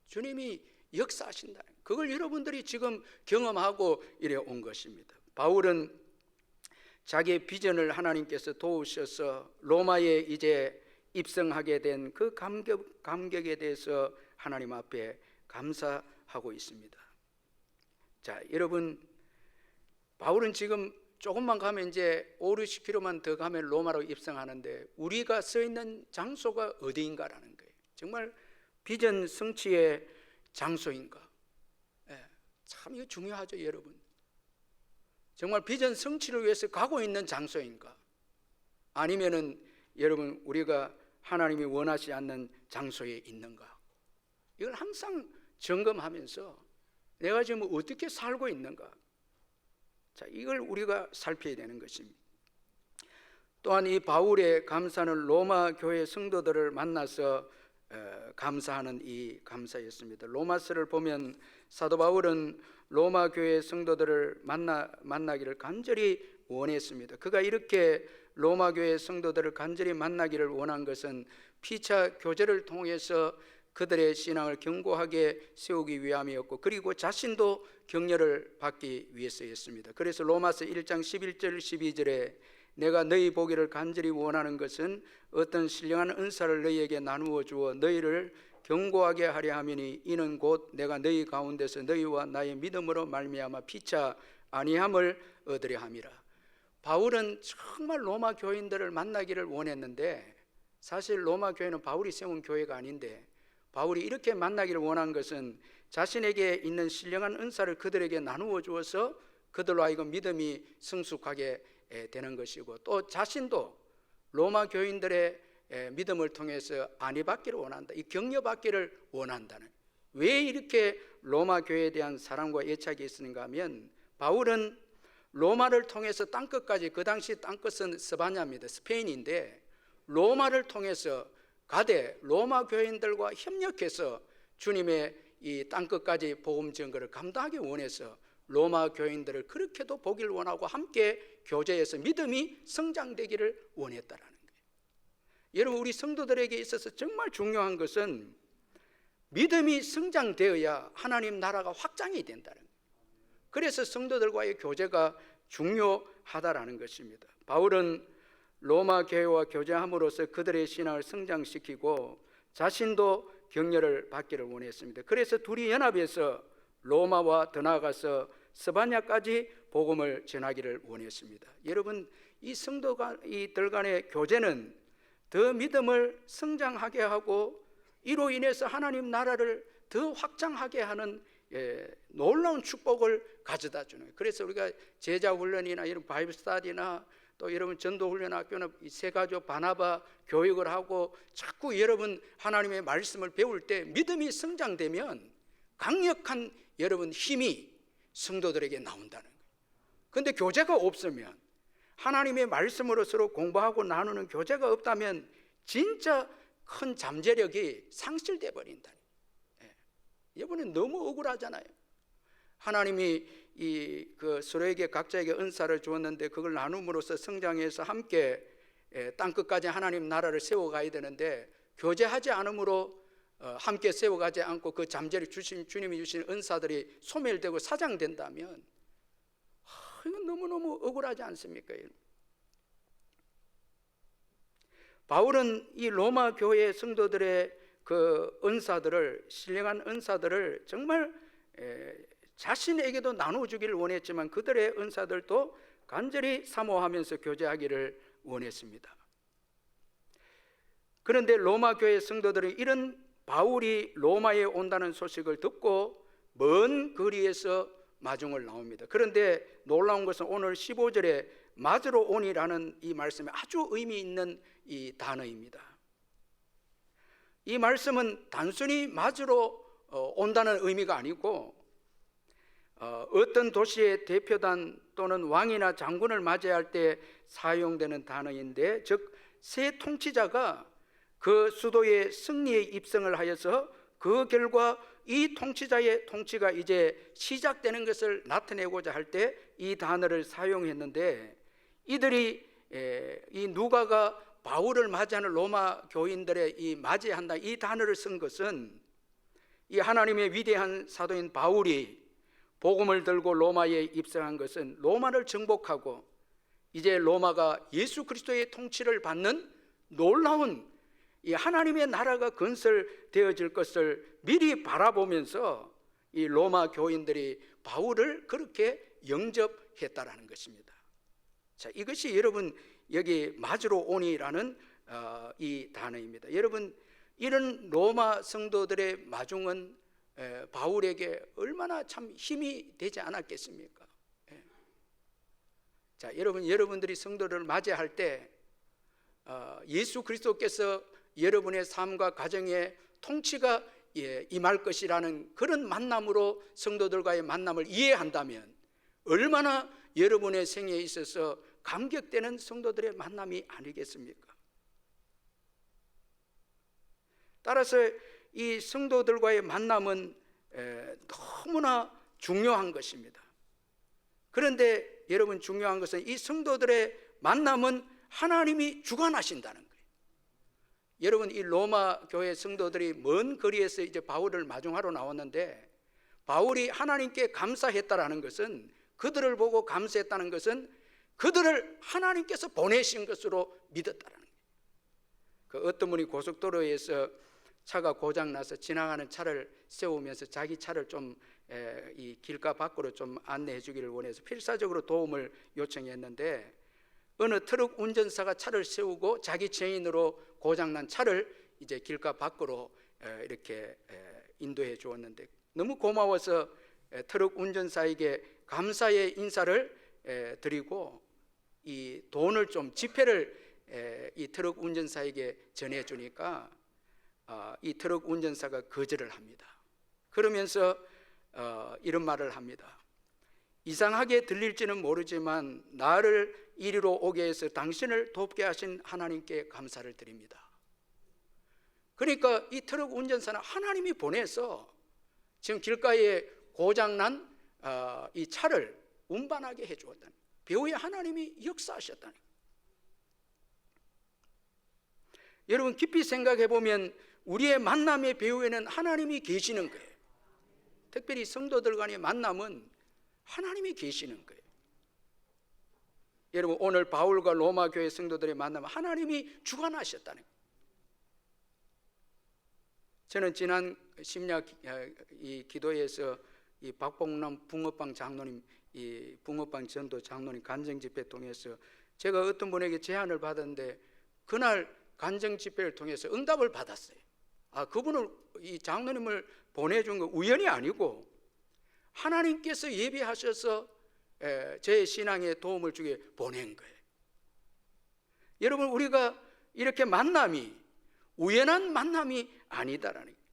주님이 역사하신다는 거예요. 그걸 여러분들이 지금 경험하고 이래 온 것입니다. 바울은 자기의 비전을 하나님께서 도우셔서 로마에 이제 입성하게 된 그 감격에 대해서 하나님 앞에 감사하고 있습니다. 자, 여러분 바울은 지금 조금만 가면 이제 5, 60km만 더 가면 로마로 입성하는데 우리가 서 있는 장소가 어디인가라는 거예요. 정말 비전 성취의 장소인가? 참 이거 중요하죠, 여러분. 정말 비전 성취를 위해서 가고 있는 장소인가? 아니면은 여러분 우리가 하나님이 원하지 않는 장소에 있는가? 이걸 항상 점검하면서 내가 지금 어떻게 살고 있는가? 자, 이걸 우리가 살펴야 되는 것입니다. 또한 이 바울의 감사는 로마 교회 성도들을 만나서 감사하는 이 감사였습니다. 로마서를 보면 사도 바울은 로마 교회 성도들을 만나기를 간절히 원했습니다. 그가 이렇게 로마 교회 성도들을 간절히 만나기를 원한 것은 피차 교제를 통해서 그들의 신앙을 견고하게 세우기 위함이었고 그리고 자신도 격려를 받기 위해서였습니다. 그래서 로마서 1장 11절 12절에 내가 너희 보기를 간절히 원하는 것은 어떤 신령한 은사를 너희에게 나누어 주어 너희를 견고하게 하려 함이니 이는 곧 내가 너희 가운데서 너희와 나의 믿음으로 말미암아 피차 아니함을 얻으려 함이라. 바울은 정말 로마 교인들을 만나기를 원했는데 사실 로마 교회는 바울이 세운 교회가 아닌데 바울이 이렇게 만나기를 원한 것은 자신에게 있는 신령한 은사를 그들에게 나누어 주어서 그들로 하여금 믿음이 성숙하게 되는 것이고 또 자신도 로마 교인들의 믿음을 통해서 안위받기를 원한다. 이 격려받기를 원한다는. 왜 이렇게 로마 교회에 대한 사랑과 애착이 있는가 하면 바울은 로마를 통해서 땅끝까지, 그 당시 땅끝은 스바냐입니다. 스페인인데 로마를 통해서 가되 로마 교인들과 협력해서 주님의 이 땅끝까지 복음 증거를 감당하기 원해서 로마 교인들을 그렇게도 보기를 원하고 함께 교제해서 믿음이 성장되기를 원했다라는 거예요. 여러분 우리 성도들에게 있어서 정말 중요한 것은 믿음이 성장되어야 하나님 나라가 확장이 된다는 거예요. 그래서 성도들과의 교제가 중요하다라는 것입니다. 바울은 로마 교회와 교제함으로써 그들의 신앙을 성장시키고 자신도 격려를 받기를 원했습니다. 그래서 둘이 연합해서 로마와 더 나아가서 스바냐까지 복음을 전하기를 원했습니다. 여러분 이 성도들간의 교제는 더 믿음을 성장하게 하고 이로 인해서 하나님 나라를 더 확장하게 하는 놀라운 축복을 가져다 주는 거예요. 그래서 우리가 제자훈련이나 이런 바이블 스터디나 또 여러분 전도훈련학교나 세가족 바나바 교육을 하고 자꾸 여러분 하나님의 말씀을 배울 때 믿음이 성장되면 강력한 여러분 힘이 성도들에게 나온다는 거예요. 그런데 교제가 없으면, 하나님의 말씀으로 서로 공부하고 나누는 교제가 없다면 진짜 큰 잠재력이 상실돼 버린다. 이번엔 너무 억울하잖아요. 하나님이 서로에게 각자에게 은사를 주었는데 그걸 나눔으로써 성장해서 함께 땅끝까지 하나님 나라를 세워가야 되는데 교제하지 않으므로 함께 세워가지 않고 그 잠재력 주님이 주신 은사들이 소멸되고 사장된다면 이건 너무너무 억울하지 않습니까? 바울은 이 로마 교회 성도들의 그 은사들을, 신령한 은사들을 정말 자신에게도 나눠주기를 원했지만 그들의 은사들도 간절히 사모하면서 교제하기를 원했습니다. 그런데 로마 교회 성도들은 이런 바울이 로마에 온다는 소식을 듣고 먼 거리에서 마중을 나옵니다. 그런데 놀라운 것은 오늘 15절에 맞으러 오니라는 이 말씀에 아주 의미 있는 이 단어입니다. 이 말씀은 단순히 맞으러 온다는 의미가 아니고 어떤 도시의 대표단 또는 왕이나 장군을 맞이할 때 사용되는 단어인데, 즉 새 통치자가 그 수도의 승리에 입성을 하여서 그 결과 이 통치자의 통치가 이제 시작되는 것을 나타내고자 할 때 이 단어를 사용했는데, 이들이 이 누가가 바울을 맞이하는 로마 교인들의 이 맞이한다 이 단어를 쓴 것은 이 하나님의 위대한 사도인 바울이 복음을 들고 로마에 입성한 것은 로마를 정복하고 이제 로마가 예수 그리스도의 통치를 받는 놀라운 이 하나님의 나라가 건설되어질 것을 미리 바라보면서 이 로마 교인들이 바울을 그렇게 영접했다라는 것입니다. 자, 이것이 여러분 여기 맞으러 오니라는 이 단어입니다. 여러분, 이런 로마 성도들의 마중은 바울에게 얼마나 참 힘이 되지 않았겠습니까? 자, 여러분들이 성도를 맞이할 때 예수 그리스도께서 여러분의 삶과 가정에 통치가 임할 것이라는 그런 만남으로 성도들과의 만남을 이해한다면 얼마나 여러분의 생애에 있어서 감격되는 성도들의 만남이 아니겠습니까? 따라서 이 성도들과의 만남은 너무나 중요한 것입니다. 그런데 여러분, 중요한 것은 이 성도들의 만남은 하나님이 주관하신다는 거예요. 여러분, 이 로마 교회 성도들이 먼 거리에서 이제 바울을 마중하러 나왔는데, 바울이 하나님께 감사했다라는 것은, 그들을 보고 감사했다는 것은 그들을 하나님께서 보내신 것으로 믿었다라는 거예요. 그 어떤 분이 고속도로에서 차가 고장나서 지나가는 차를 세우면서 자기 차를 좀 이 길가 밖으로 좀 안내해 주기를 원해서 필사적으로 도움을 요청했는데, 어느 트럭 운전사가 차를 세우고 자기 죄인으로 고장난 차를 이제 길가 밖으로 이렇게 인도해 주었는데, 너무 고마워서 트럭 운전사에게 감사의 인사를 드리고 이 돈을 좀 지폐를 이 트럭 운전사에게 전해 주니까 이 트럭 운전사가 거절을 합니다. 그러면서 이런 말을 합니다. 이상하게 들릴지는 모르지만 나를 이리로 오게 해서 당신을 돕게 하신 하나님께 감사를 드립니다. 그러니까 이 트럭 운전사는 하나님이 보내서 지금 길가에 고장난 이 차를 운반하게 해주었다는, 배후에 하나님이 역사하셨다는. 여러분, 깊이 생각해 보면 우리의 만남의 배후에는 하나님이 계시는 거예요. 특별히 성도들 간의 만남은 하나님이 계시는 거예요. 여러분, 오늘 바울과 로마 교회 성도들의 만남은 하나님이 주관하셨다는 거예요. 저는 지난 심야 이 기도회에서 이 박봉남 붕어빵 장로님, 이 붕어빵 전도 장로님 간증 집회 통해서 제가 어떤 분에게 제안을 받았는데 그날 간증 집회를 통해서 응답을 받았어요. 그분을, 이 장로님을 보내준 거 우연이 아니고 하나님께서 예비하셔서 제 신앙에 도움을 주게 보낸 거예요. 여러분, 우리가 이렇게 만남이 우연한 만남이 아니다라는 거예요.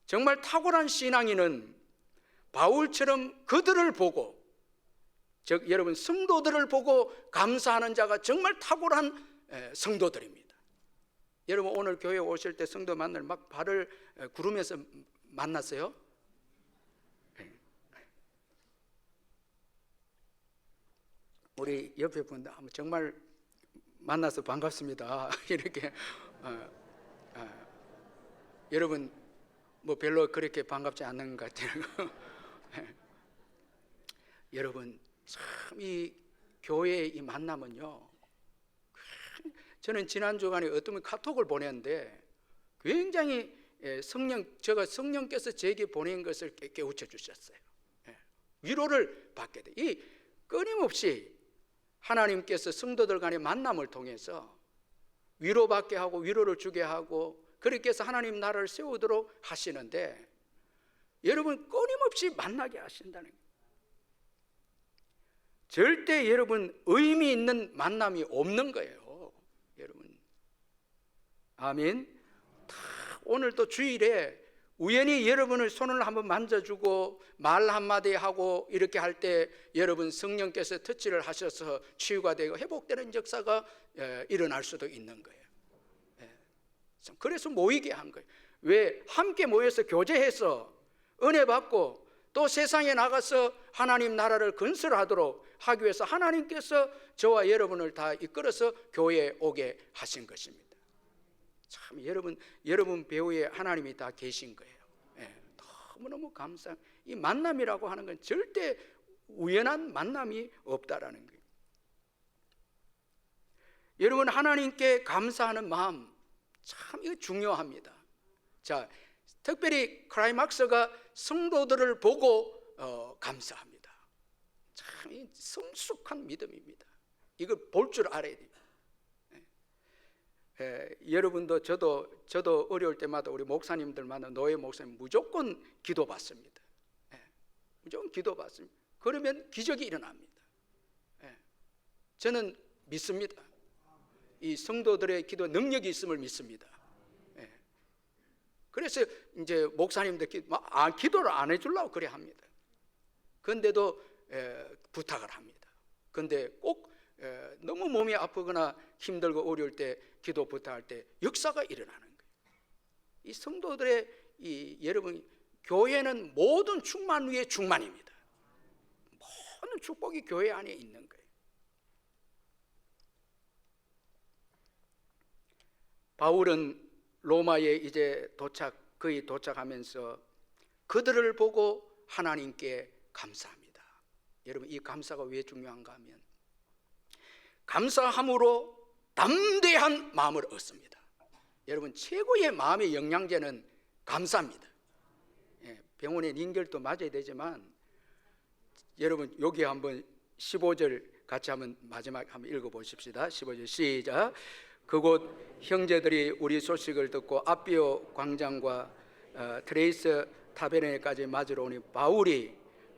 정말 탁월한 신앙인은 바울처럼 그들을 보고, 즉 여러분 성도들을 보고 감사하는 자가 정말 탁월한 성도들입니다. 여러분, 오늘 교회 오실 때 성도 만날 막 발을 구르면서 만났어요? 우리 옆에 분들 정말 만나서 반갑습니다. 이렇게 여러분 뭐 별로 그렇게 반갑지 않는 것 같아요. 여러분, 참 이 교회의 이 만남은요, 저는 지난 주간에 어떤 분이 카톡을 보냈는데 굉장히 제가 성령께서 제게 보낸 것을 깨우쳐 주셨어요. 위로를 받게 돼. 이 끊임없이 하나님께서 성도들 간의 만남을 통해서 위로받게 하고 위로를 주게 하고 그렇게 해서 하나님 나라를 세우도록 하시는데, 여러분 끊임없이 만나게 하신다는 거예요. 절대 여러분 의미 있는 만남이 없는 거예요. 여러분, 아멘. 오늘 또 주일에 우연히 여러분을 손을 한번 만져주고 말 한마디 하고 이렇게 할 때 여러분 성령께서 터치를 하셔서 치유가 되고 회복되는 역사가 일어날 수도 있는 거예요. 그래서 모이게 한 거예요. 왜? 함께 모여서 교제해서 은혜 받고 또 세상에 나가서 하나님 나라를 건설하도록 하기 위해서 하나님께서 저와 여러분을 다 이끌어서 교회에 오게 하신 것입니다. 참 여러분 배후에 하나님이 다 계신 거예요. 너무너무 감사. 이 만남이라고 하는 건 절대 우연한 만남이 없다라는 거예요. 여러분, 하나님께 감사하는 마음 참 이거 중요합니다. 자, 특별히 클라이막스가 성도들을 보고 감사합니다. 참 성숙한 믿음입니다. 이걸 볼 줄 알아야 됩니다. 여러분도 저도 어려울 때마다 우리 목사님들마다 노예 목사님 무조건 기도받습니다. 무조건 기도받습니다. 그러면 기적이 일어납니다. 저는 믿습니다. 이 성도들의 기도 능력이 있음을 믿습니다. 그래서 이제 목사님들 기도를 안 해주려고 그래 합니다. 그런데도 부탁을 합니다. 그런데 꼭 너무 몸이 아프거나 힘들고 어려울 때 기도 부탁할 때 역사가 일어나는 거예요. 이 성도들의 여러분 교회는 모든 충만 위에 충만입니다. 모든 축복이 교회 안에 있는 거예요. 바울은 로마에 이제 거의 도착하면서 그들을 보고 하나님께 감사합니다. 여러분, 이 감사가 왜 중요한가 하면 감사함으로 담대한 마음을 얻습니다. 여러분, 최고의 마음의 영양제는 감사입니다. 병원에 링겔도 맞아야 되지만 여러분 여기 한번 15절 같이 한번 마지막 한번 읽어보십시다. 15절 시작. 그곳 형제들이 우리 소식을 듣고 아비오 광장과 트레이스 타베네까지 맞으러 오니 바울이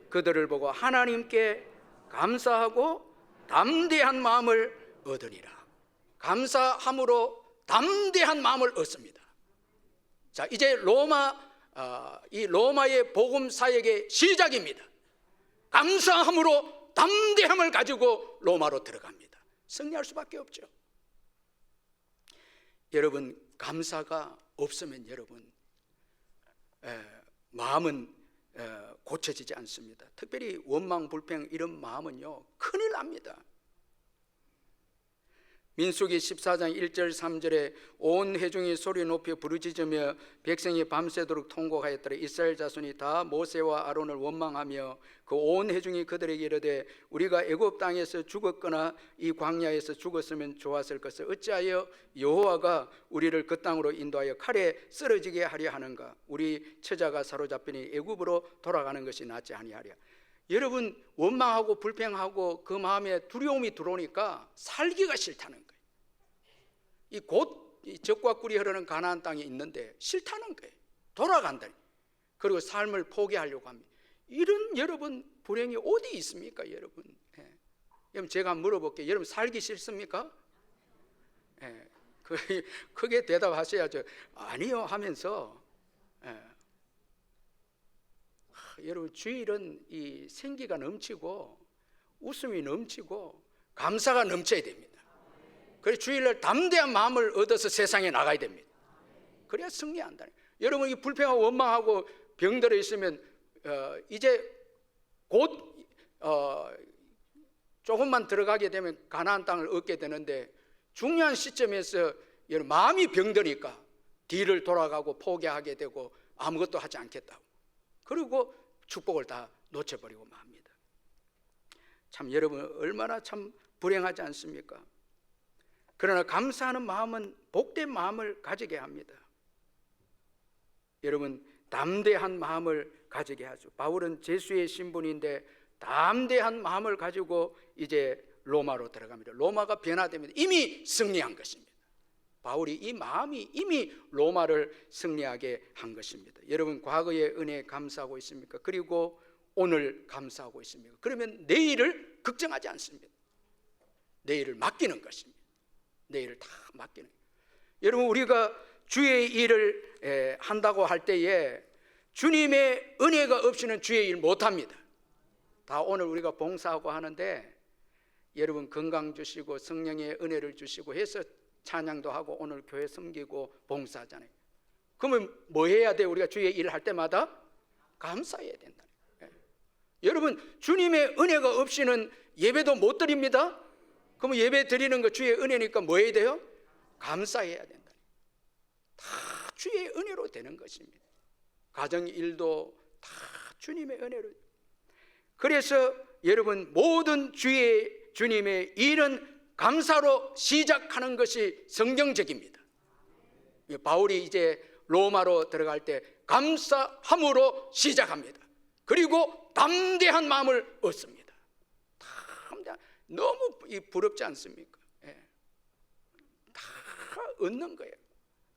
그들을 보고 하나님께 감사하고 담대한 마음을 얻으니라. 감사함으로 담대한 마음을 얻습니다. 자, 이제 이 로마의 복음 사역의 시작입니다. 감사함으로 담대함을 가지고 로마로 들어갑니다. 승리할 수밖에 없죠. 여러분, 감사가 없으면 여러분 마음은 고쳐지지 않습니다. 특별히 원망, 불평 이런 마음은요 큰일 납니다. 민수기 14장 1절 3절에 온 회중이 소리 높여 부르짖으며 백성이 밤새도록 통곡하였더라. 이스라엘 자손이 다 모세와 아론을 원망하며 그 온 회중이 그들에게 이르되 우리가 애굽 땅에서 죽었거나 이 광야에서 죽었으면 좋았을 것을 어찌하여 여호와가 우리를 그 땅으로 인도하여 칼에 쓰러지게 하려 하는가. 우리 처자가 사로잡히니 애굽으로 돌아가는 것이 낫지 아니하랴. 여러분, 원망하고 불평하고 그 마음에 두려움이 들어오니까 살기가 싫다는 거예요. 이 곧 이 젖과 꿀이 흐르는 가나안 땅에 있는데 싫다는 거예요. 돌아간다니. 그리고 삶을 포기하려고 합니다. 이런 여러분 불행이 어디 있습니까, 여러분? 예. 여러분 제가 물어볼게요. 여러분 살기 싫습니까? 예. 크게 대답하셔야죠. 아니요 하면서. 예. 여러분 주일은 이 생기가 넘치고 웃음이 넘치고 감사가 넘쳐야 됩니다. 그래서 주일날 담대한 마음을 얻어서 세상에 나가야 됩니다. 그래야 승리한다. 여러분 이 불평하고 원망하고 병들어 있으면 이제 곧 조금만 들어가게 되면 가나안 땅을 얻게 되는데 중요한 시점에서 여러분 마음이 병드니까 뒤를 돌아가고 포기하게 되고 아무것도 하지 않겠다고. 그리고 축복을 다 놓쳐버리고 맙니다. 참 여러분 얼마나 참 불행하지 않습니까? 그러나 감사하는 마음은 복된 마음을 가지게 합니다. 여러분 담대한 마음을 가지게 하죠. 바울은 제수의 신분인데 담대한 마음을 가지고 이제 로마로 들어갑니다. 로마가 변화됩니다. 이미 승리한 것입니다. 바울이 이 마음이 이미 로마를 승리하게 한 것입니다. 여러분 과거의 은혜에 감사하고 있습니까? 그리고 오늘 감사하고 있습니까? 그러면 내일을 걱정하지 않습니다. 내일을 맡기는 것입니다. 내일을 다 맡기는 거예요. 여러분 우리가 주의 일을 한다고 할 때에 주님의 은혜가 없이는 주의 일 못합니다. 다 오늘 우리가 봉사하고 하는데 여러분 건강 주시고 성령의 은혜를 주시고 해서 찬양도 하고 오늘 교회 섬기고 봉사하잖아요. 그러면 뭐 해야 돼요? 우리가 주의 일을 할 때마다 감사해야 된다. 여러분 주님의 은혜가 없이는 예배도 못 드립니다. 그러면 예배 드리는 거 주의 은혜니까 뭐 해야 돼요? 감사해야 된다. 다 주의 은혜로 되는 것입니다. 가정 일도 다 주님의 은혜로. 그래서 여러분 모든 주님의 일은 감사로 시작하는 것이 성경적입니다. 바울이 이제 로마로 들어갈 때 감사함으로 시작합니다. 그리고 담대한 마음을 얻습니다. 담대한, 너무 부럽지 않습니까? 예. 다 얻는 거예요.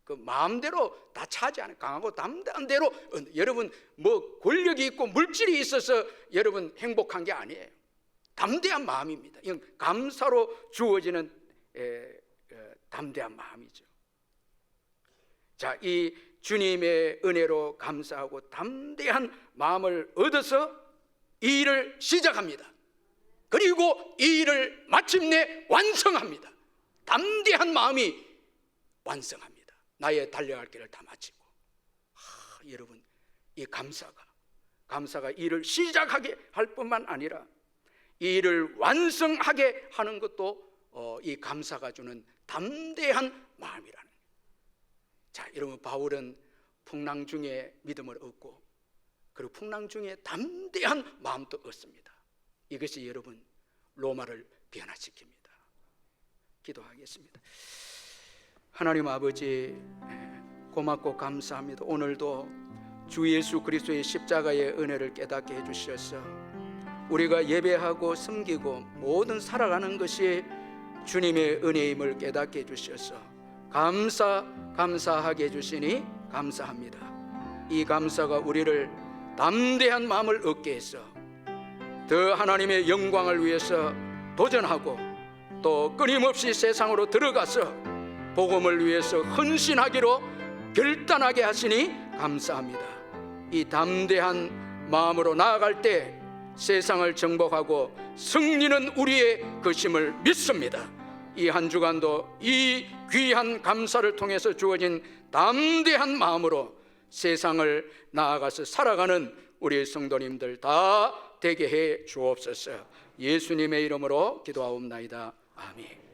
그 마음대로 다 차지 않아요. 강하고 담대한 대로 여러분 뭐 권력이 있고 물질이 있어서 여러분 행복한 게 아니에요. 담대한 마음입니다. 이건 감사로 주어지는 담대한 마음이죠. 자, 이 주님의 은혜로 감사하고 담대한 마음을 얻어서 이 일을 시작합니다. 그리고 이 일을 마침내 완성합니다. 담대한 마음이 완성합니다. 나의 달려갈 길을 다 마치고. 여러분 이 감사가 일을 시작하게 할 뿐만 아니라 이 일을 완성하게 하는 것도 이 감사가 주는 담대한 마음이라는 거예요. 자, 여러분 바울은 풍랑 중에 믿음을 얻고 그리고 풍랑 중에 담대한 마음도 얻습니다. 이것이 여러분 로마를 변화시킵니다. 기도하겠습니다. 하나님 아버지 고맙고 감사합니다. 오늘도 주 예수 그리스도의 십자가의 은혜를 깨닫게 해주셔서 우리가 예배하고 섬기고 모든 살아가는 것이 주님의 은혜임을 깨닫게 해주셔서 감사하게 해주시니 감사합니다. 이 감사가 우리를 담대한 마음을 얻게 해서 더 하나님의 영광을 위해서 도전하고 또 끊임없이 세상으로 들어가서 복음을 위해서 헌신하기로 결단하게 하시니 감사합니다. 이 담대한 마음으로 나아갈 때 세상을 정복하고 승리는 우리의 것임을 믿습니다. 이 한 주간도 이 귀한 감사를 통해서 주어진 담대한 마음으로 세상을 나아가서 살아가는 우리 성도님들 다 되게 해 주옵소서. 예수님의 이름으로 기도하옵나이다. 아멘.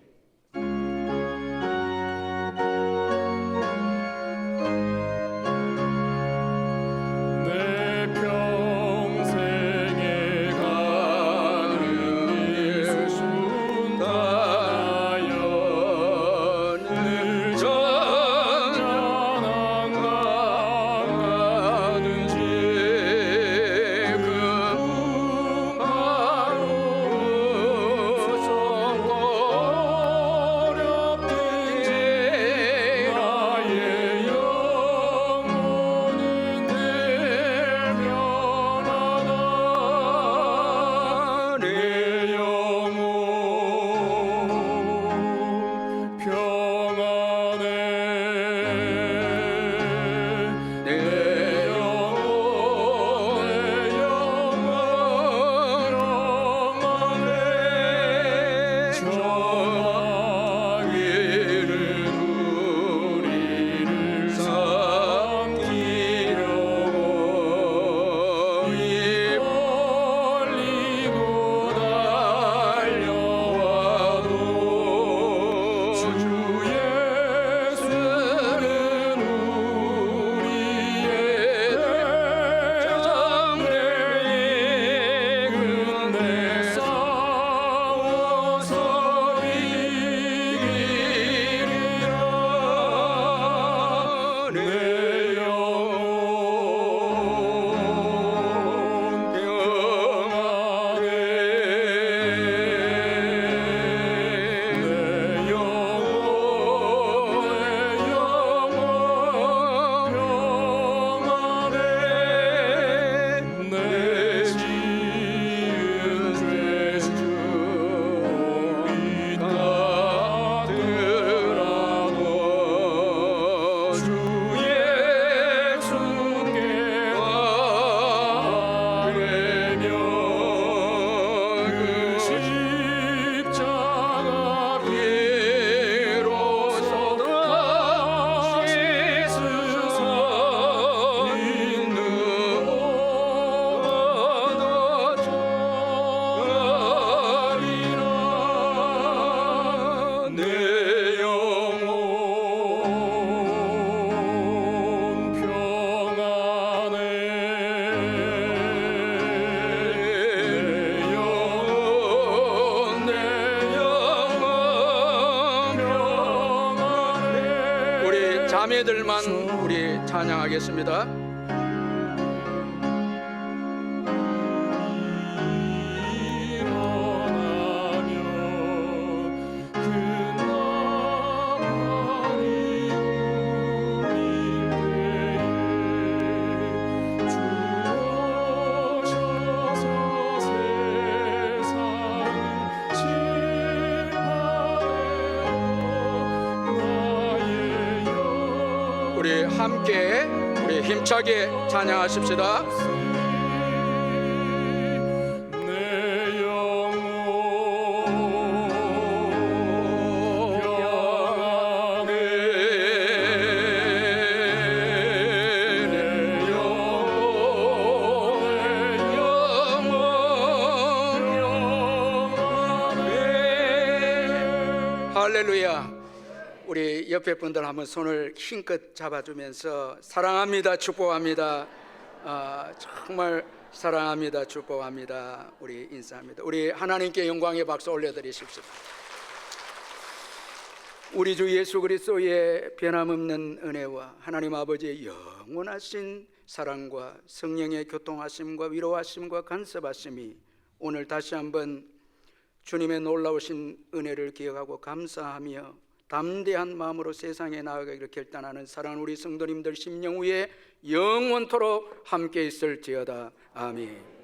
자매들만 우리 찬양하겠습니다. 우리 함께 우리 힘차게 찬양하십시다. 내 영혼 평안해 내 영혼 평안해. 할렐루야. 우리 옆에 분들 한번 손을 힘껏 잡아주면서 사랑합니다, 축복합니다, 정말 사랑합니다, 축복합니다, 우리 인사합니다. 우리 하나님께 영광의 박수 올려드리십시오. 우리 주 예수 그리스도의 변함없는 은혜와 하나님 아버지의 영원하신 사랑과 성령의 교통하심과 위로하심과 간섭하심이 오늘 다시 한번 주님의 놀라우신 은혜를 기억하고 감사하며 담대한 마음으로 세상에 나아가기를 결단하는 사랑하는 우리 성도님들 심령 위에 영원토록 함께 있을지어다. 아멘.